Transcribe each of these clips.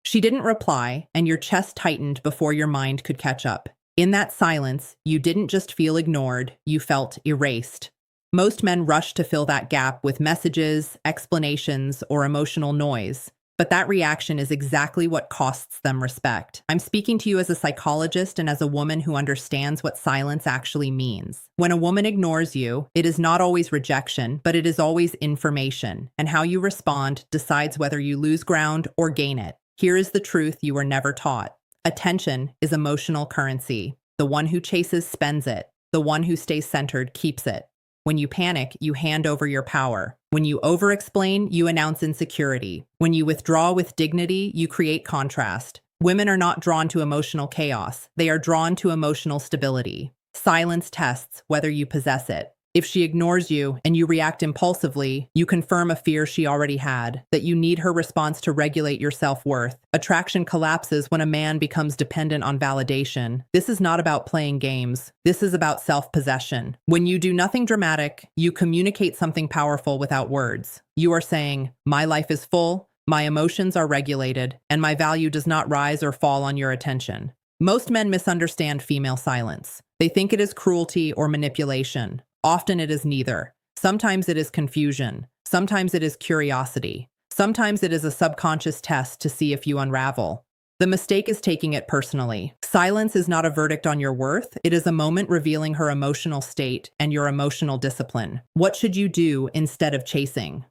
She didn't reply, and your chest tightened before your mind could catch up. In that silence, you didn't just feel ignored, you felt erased. Most men rush to fill that gap with messages, explanations, or emotional noise. But that reaction is exactly what costs them respect. I'm speaking to you as a psychologist and as a woman who understands what silence actually means. When a woman ignores you, it is not always rejection, but it is always information. And how you respond decides whether you lose ground or gain it. Here is the truth you were never taught. Attention is emotional currency. The one who chases spends it. The one who stays centered keeps it. When you panic, you hand over your power. When you over-explain, you announce insecurity. When you withdraw with dignity, you create contrast. Women are not drawn to emotional chaos. They are drawn to emotional stability. Silence tests whether you possess it. If she ignores you and you react impulsively, you confirm a fear she already had, that you need her response to regulate your self-worth. Attraction collapses when a man becomes dependent on validation. This is not about playing games. This is about self-possession. When you do nothing dramatic, you communicate something powerful without words. You are saying, "My life is full, my emotions are regulated, and my value does not rise or fall on your attention." Most men misunderstand female silence. They think it is cruelty or manipulation. Often it is neither. Sometimes it is confusion. Sometimes it is curiosity. Sometimes it is a subconscious test to see if you unravel. The mistake is taking it personally. Silence is not a verdict on your worth. It is a moment revealing her emotional state and your emotional discipline. What should you do instead of chasing?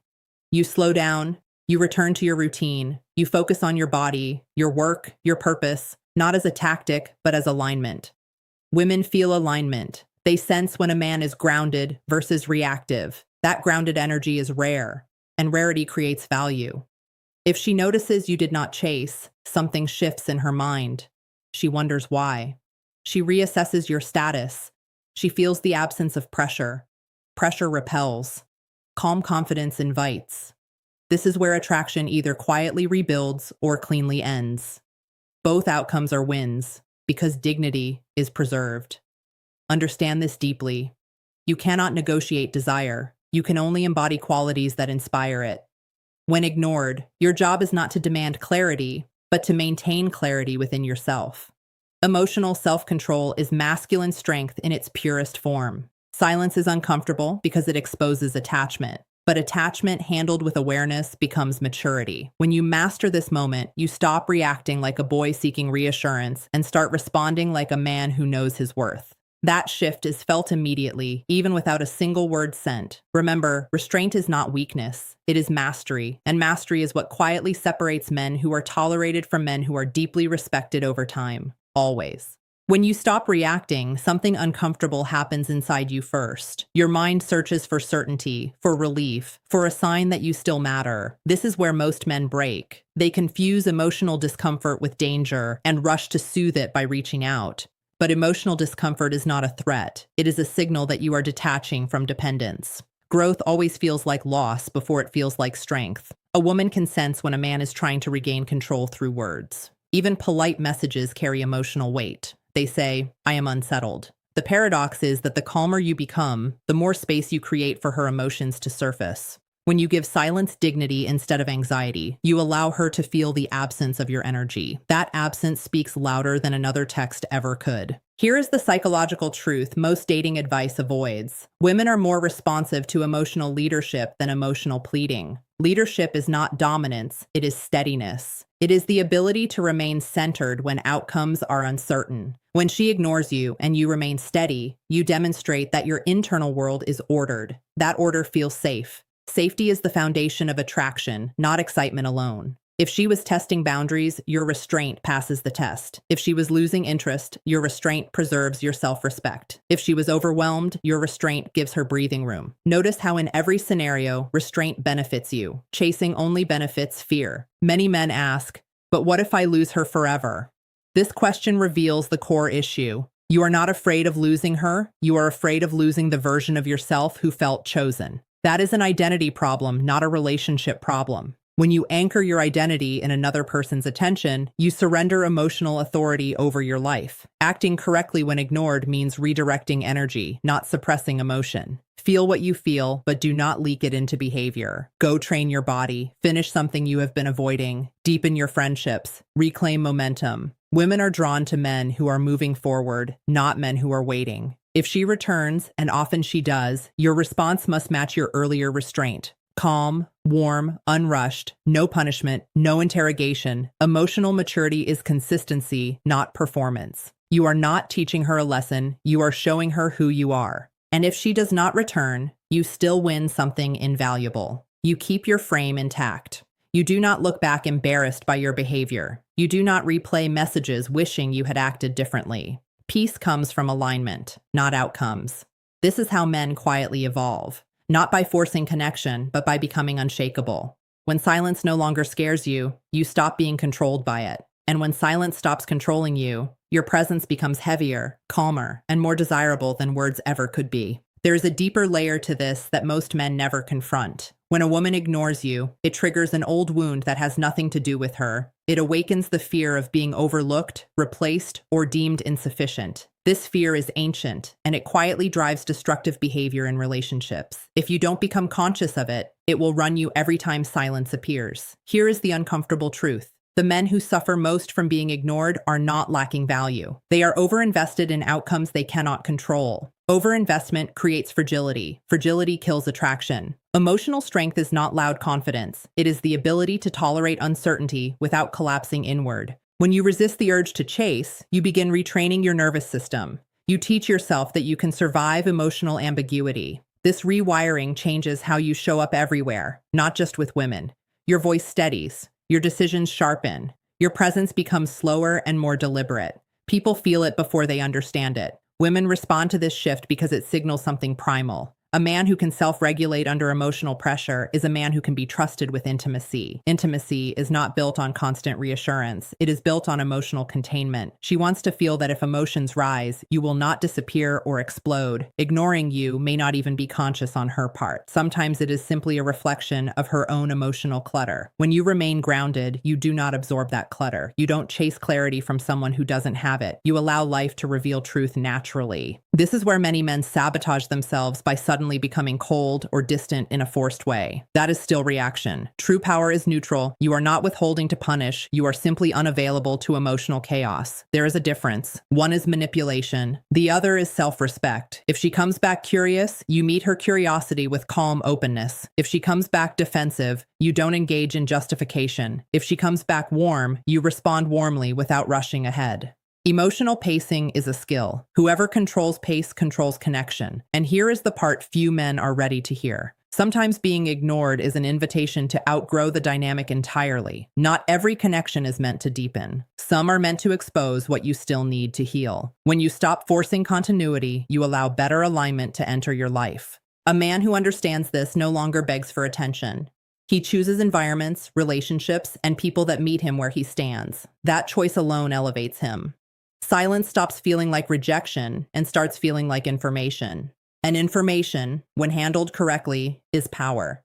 You slow down. You return to your routine. You focus on your body, your work, your purpose, not as a tactic, but as alignment. Women feel alignment. They sense when a man is grounded versus reactive. That grounded energy is rare, and rarity creates value. If she notices you did not chase, something shifts in her mind. She wonders why. She reassesses your status. She feels the absence of pressure. Pressure repels. Calm confidence invites. This is where attraction either quietly rebuilds or cleanly ends. Both outcomes are wins, because dignity is preserved. Understand this deeply. You cannot negotiate desire. You can only embody qualities that inspire it. When ignored, your job is not to demand clarity, but to maintain clarity within yourself. Emotional self-control is masculine strength in its purest form. Silence is uncomfortable because it exposes attachment. But attachment handled with awareness becomes maturity. When you master this moment, you stop reacting like a boy seeking reassurance and start responding like a man who knows his worth. That shift is felt immediately, even without a single word sent. Remember, restraint is not weakness. It is mastery, and mastery is what quietly separates men who are tolerated from men who are deeply respected over time. Always. When you stop reacting, something uncomfortable happens inside you first. Your mind searches for certainty, for relief, for a sign that you still matter. This is where most men break. They confuse emotional discomfort with danger and rush to soothe it by reaching out. But emotional discomfort is not a threat. It is a signal that you are detaching from dependence. Growth always feels like loss before it feels like strength. A woman can sense when a man is trying to regain control through words. Even polite messages carry emotional weight. They say, "I am unsettled." The paradox is that the calmer you become, the more space you create for her emotions to surface. When you give silence dignity instead of anxiety, you allow her to feel the absence of your energy. That absence speaks louder than another text ever could. Here is the psychological truth most dating advice avoids. Women are more responsive to emotional leadership than emotional pleading. Leadership is not dominance, it is steadiness. It is the ability to remain centered when outcomes are uncertain. When she ignores you and you remain steady, you demonstrate that your internal world is ordered. That order feels safe. Safety is the foundation of attraction, not excitement alone. If she was testing boundaries, your restraint passes the test. If she was losing interest, your restraint preserves your self-respect. If she was overwhelmed, your restraint gives her breathing room. Notice how in every scenario, restraint benefits you. Chasing only benefits fear. Many men ask, "But what if I lose her forever?" This question reveals the core issue. You are not afraid of losing her. You are afraid of losing the version of yourself who felt chosen. That is an identity problem, not a relationship problem. When you anchor your identity in another person's attention, you surrender emotional authority over your life. Acting correctly when ignored means redirecting energy, not suppressing emotion. Feel what you feel, but do not leak it into behavior. Go train your body, finish something you have been avoiding, deepen your friendships, reclaim momentum. Women are drawn to men who are moving forward, not men who are waiting. If she returns, and often she does, your response must match your earlier restraint. Calm, warm, unrushed, no punishment, no interrogation. Emotional maturity is consistency, not performance. You are not teaching her a lesson, you are showing her who you are. And if she does not return, you still win something invaluable. You keep your frame intact. You do not look back embarrassed by your behavior. You do not replay messages wishing you had acted differently. Peace comes from alignment, not outcomes. This is how men quietly evolve. Not by forcing connection, but by becoming unshakable. When silence no longer scares you, you stop being controlled by it. And when silence stops controlling you, your presence becomes heavier, calmer, and more desirable than words ever could be. There is a deeper layer to this that most men never confront. When a woman ignores you, it triggers an old wound that has nothing to do with her. It awakens the fear of being overlooked, replaced, or deemed insufficient. This fear is ancient, and it quietly drives destructive behavior in relationships. If you don't become conscious of it, it will run you every time silence appears. Here is the uncomfortable truth. The men who suffer most from being ignored are not lacking value. They are overinvested in outcomes they cannot control. Overinvestment creates fragility. Fragility kills attraction. Emotional strength is not loud confidence. It is the ability to tolerate uncertainty without collapsing inward. When you resist the urge to chase, you begin retraining your nervous system. You teach yourself that you can survive emotional ambiguity. This rewiring changes how you show up everywhere, not just with women. Your voice steadies. Your decisions sharpen. Your presence becomes slower and more deliberate. People feel it before they understand it. Women respond to this shift because it signals something primal. A man who can self-regulate under emotional pressure is a man who can be trusted with intimacy. Intimacy is not built on constant reassurance. It is built on emotional containment. She wants to feel that if emotions rise, you will not disappear or explode. Ignoring you may not even be conscious on her part. Sometimes it is simply a reflection of her own emotional clutter. When you remain grounded, you do not absorb that clutter. You don't chase clarity from someone who doesn't have it. You allow life to reveal truth naturally. This is where many men sabotage themselves by suddenly becoming cold or distant in a forced way. That is still reaction. True power is neutral. You are not withholding to punish. You are simply unavailable to emotional chaos. There is a difference. One is manipulation. The other is self-respect. If she comes back curious, you meet her curiosity with calm openness. If she comes back defensive, you don't engage in justification. If she comes back warm, you respond warmly without rushing ahead. Emotional pacing is a skill. Whoever controls pace controls connection. And here is the part few men are ready to hear. Sometimes being ignored is an invitation to outgrow the dynamic entirely. Not every connection is meant to deepen. Some are meant to expose what you still need to heal. When you stop forcing continuity, you allow better alignment to enter your life. A man who understands this no longer begs for attention. He chooses environments, relationships, and people that meet him where he stands. That choice alone elevates him. Silence stops feeling like rejection and starts feeling like information. And information, when handled correctly, is power.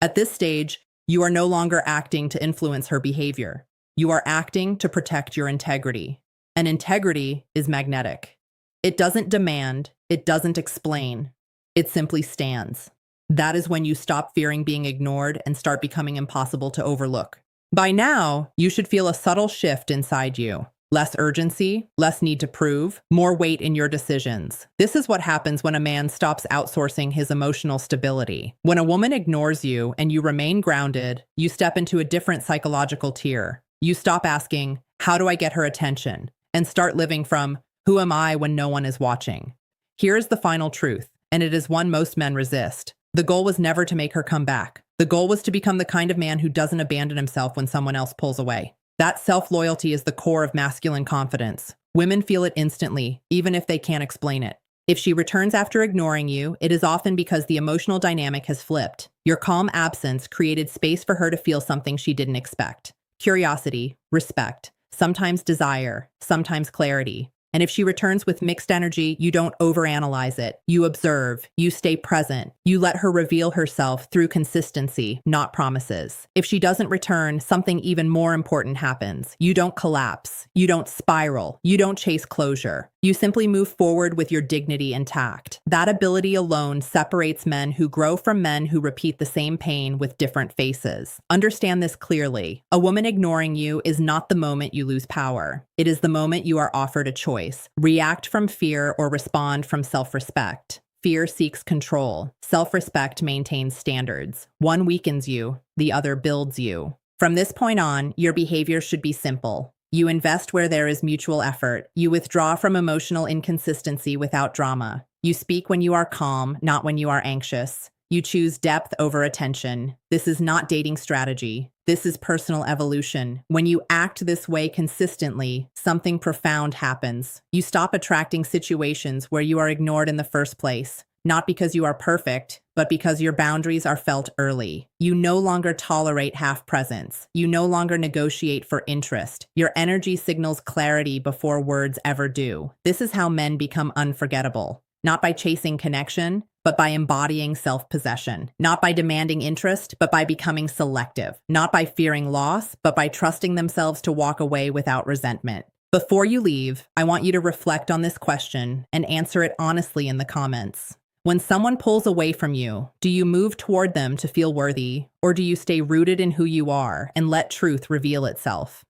At this stage, you are no longer acting to influence her behavior. You are acting to protect your integrity. And integrity is magnetic. It doesn't demand, it doesn't explain, it simply stands. That is when you stop fearing being ignored and start becoming impossible to overlook. By now, you should feel a subtle shift inside you. Less urgency, less need to prove, more weight in your decisions. This is what happens when a man stops outsourcing his emotional stability. When a woman ignores you and you remain grounded, you step into a different psychological tier. You stop asking, "How do I get her attention?" and start living from, "Who am I when no one is watching?" Here is the final truth, and it is one most men resist. The goal was never to make her come back. The goal was to become the kind of man who doesn't abandon himself when someone else pulls away. That self-loyalty is the core of masculine confidence. Women feel it instantly, even if they can't explain it. If she returns after ignoring you, it is often because the emotional dynamic has flipped. Your calm absence created space for her to feel something she didn't expect. Curiosity, respect, sometimes desire, sometimes clarity. And if she returns with mixed energy, you don't overanalyze it. You observe, you stay present, you let her reveal herself through consistency, not promises. If she doesn't return, something even more important happens. You don't collapse, you don't spiral, you don't chase closure. You simply move forward with your dignity intact. That ability alone separates men who grow from men who repeat the same pain with different faces. Understand this clearly. A woman ignoring you is not the moment you lose power. It is the moment you are offered a choice. React from fear or respond from self-respect. Fear seeks control. Self-respect maintains standards. One weakens you, the other builds you. From this point on, your behavior should be simple. You invest where there is mutual effort. You withdraw from emotional inconsistency without drama. You speak when you are calm, not when you are anxious. You choose depth over attention. This is not dating strategy. This is personal evolution. When you act this way consistently, something profound happens. You stop attracting situations where you are ignored in the first place. Not because you are perfect, but because your boundaries are felt early. You no longer tolerate half-presence. You no longer negotiate for interest. Your energy signals clarity before words ever do. This is how men become unforgettable. Not by chasing connection, but by embodying self-possession. Not by demanding interest, but by becoming selective. Not by fearing loss, but by trusting themselves to walk away without resentment. Before you leave, I want you to reflect on this question and answer it honestly in the comments. When someone pulls away from you, do you move toward them to feel worthy, or do you stay rooted in who you are and let truth reveal itself?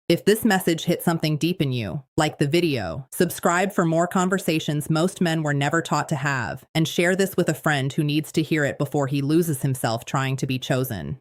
If this message hit something deep in you, like the video, subscribe for more conversations most men were never taught to have, and share this with a friend who needs to hear it before he loses himself trying to be chosen.